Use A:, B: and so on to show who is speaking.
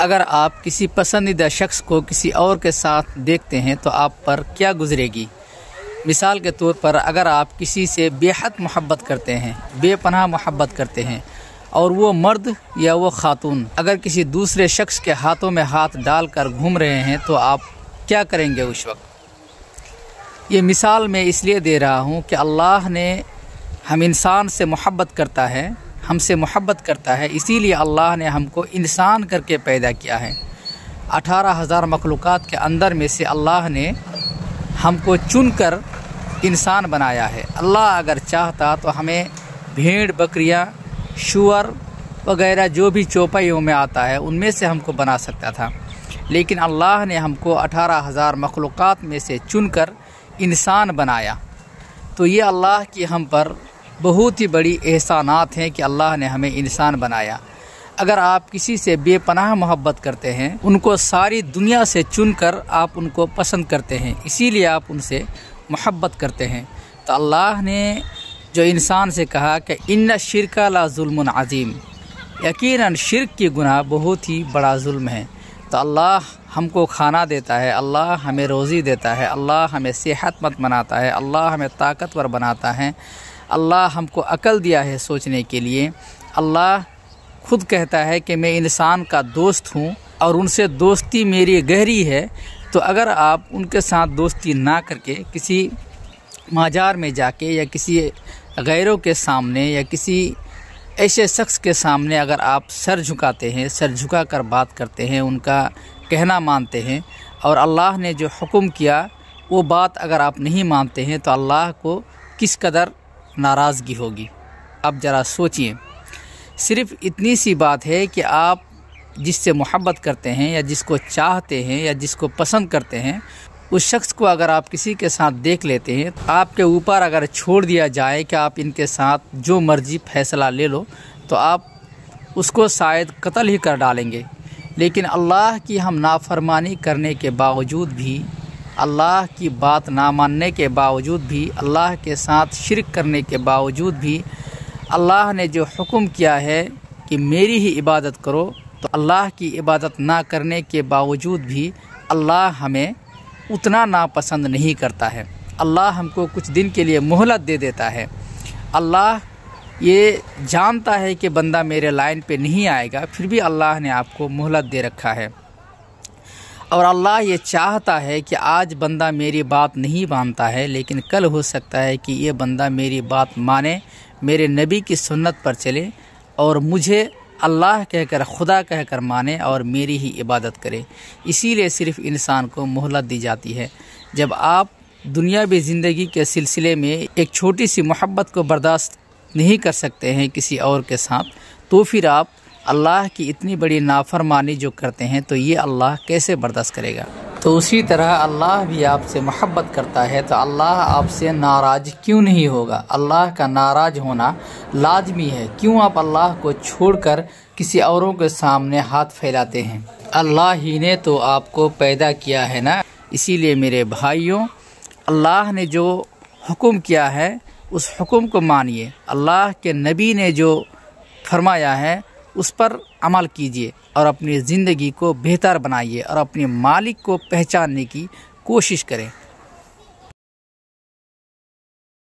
A: اگر آپ کسی پسندیدہ شخص کو کسی اور کے ساتھ دیکھتے ہیں تو آپ پر کیا گزرے گی؟ مثال کے طور پر اگر آپ کسی سے بے حد محبت کرتے ہیں، بے پناہ محبت کرتے ہیں، اور وہ مرد یا وہ خاتون اگر کسی دوسرے شخص کے ہاتھوں میں ہاتھ ڈال کر گھوم رہے ہیں تو آپ کیا کریں گے اس وقت؟ یہ مثال میں اس لیے دے رہا ہوں کہ اللہ نے ہم انسان سے محبت کرتا ہے، ہم سے محبت کرتا ہے، اسی لیے اللہ نے ہم کو انسان کر کے پیدا کیا ہے۔ 18,000 مخلوقات کے اندر میں سے اللہ نے ہم کو چن کر انسان بنایا ہے۔ اللہ اگر چاہتا تو ہمیں بھیڑ، بکریاں، شور وغیرہ جو بھی چوپائیوں میں آتا ہے ان میں سے ہم کو بنا سکتا تھا، لیکن اللہ نے ہم کو 18,000 مخلوقات میں سے چن کر انسان بنایا۔ تو یہ اللہ کی ہم پر بہت ہی بڑی احسانات ہیں کہ اللہ نے ہمیں انسان بنایا۔ اگر آپ کسی سے بے پناہ محبت کرتے ہیں، ان کو ساری دنیا سے چن کر آپ ان کو پسند کرتے ہیں، اسی لیے آپ ان سے محبت کرتے ہیں، تو اللہ نے جو انسان سے کہا کہ ان الشرک لا ظلم عظیم، یقیناً شرک کی گناہ بہت ہی بڑا ظلم ہے۔ تو اللہ ہم کو کھانا دیتا ہے، اللہ ہمیں روزی دیتا ہے، اللہ ہمیں صحت مند بناتا ہے، اللہ ہمیں طاقتور بناتا ہے، اللہ ہم کو عقل دیا ہے سوچنے کے لیے۔ اللہ خود کہتا ہے کہ میں انسان کا دوست ہوں اور ان سے دوستی میری گہری ہے، تو اگر آپ ان کے ساتھ دوستی نہ کر کے کسی مزار میں جا کے یا کسی غیروں کے سامنے یا کسی ایسے شخص کے سامنے اگر آپ سر جھکاتے ہیں، سر جھکا کر بات کرتے ہیں، ان کا کہنا مانتے ہیں، اور اللہ نے جو حکم کیا وہ بات اگر آپ نہیں مانتے ہیں تو اللہ کو کس قدر ناراضگی ہوگی، آپ ذرا سوچئے۔ صرف اتنی سی بات ہے کہ آپ جس سے محبت کرتے ہیں یا جس کو چاہتے ہیں یا جس کو پسند کرتے ہیں، اس شخص کو اگر آپ کسی کے ساتھ دیکھ لیتے ہیں، آپ کے اوپر اگر چھوڑ دیا جائے کہ آپ ان کے ساتھ جو مرضی فیصلہ لے لو، تو آپ اس کو شاید قتل ہی کر ڈالیں گے۔ لیکن اللہ کی ہم نافرمانی کرنے کے باوجود بھی، اللہ کی بات نہ ماننے کے باوجود بھی، اللہ کے ساتھ شرک کرنے کے باوجود بھی، اللہ نے جو حکم کیا ہے کہ میری ہی عبادت کرو، تو اللہ کی عبادت نہ کرنے کے باوجود بھی اللہ ہمیں اتنا ناپسند نہیں کرتا ہے۔ اللہ ہم کو کچھ دن کے لیے مہلت دے دیتا ہے۔ اللہ یہ جانتا ہے کہ بندہ میرے لائن پہ نہیں آئے گا، پھر بھی اللہ نے آپ کو مہلت دے رکھا ہے، اور اللہ یہ چاہتا ہے کہ آج بندہ میری بات نہیں مانتا ہے، لیکن کل ہو سکتا ہے کہ یہ بندہ میری بات مانے، میرے نبی کی سنت پر چلے اور مجھے اللہ کہہ کر، خدا کہہ کر مانے اور میری ہی عبادت کرے۔ اسی لیے صرف انسان کو مہلت دی جاتی ہے۔ جب آپ دنیاوی زندگی کے سلسلے میں ایک چھوٹی سی محبت کو برداشت نہیں کر سکتے ہیں کسی اور کے ساتھ، تو پھر آپ اللہ کی اتنی بڑی نافرمانی جو کرتے ہیں تو یہ اللہ کیسے برداشت کرے گا؟ تو اسی طرح اللہ بھی آپ سے محبت کرتا ہے، تو اللہ آپ سے ناراض کیوں نہیں ہوگا؟ اللہ کا ناراض ہونا لازمی ہے۔ کیوں آپ اللہ کو چھوڑ کر کسی اوروں کے سامنے ہاتھ پھیلاتے ہیں؟ اللہ ہی نے تو آپ کو پیدا کیا ہے نا۔ اسی لیے میرے بھائیوں، اللہ نے جو حکم کیا ہے اس حکم کو مانیے، اللہ کے نبی نے جو فرمایا ہے اس پر عمل کیجیے، اور اپنی زندگی کو بہتر بنائیے اور اپنے مالک کو پہچاننے کی کوشش کریں۔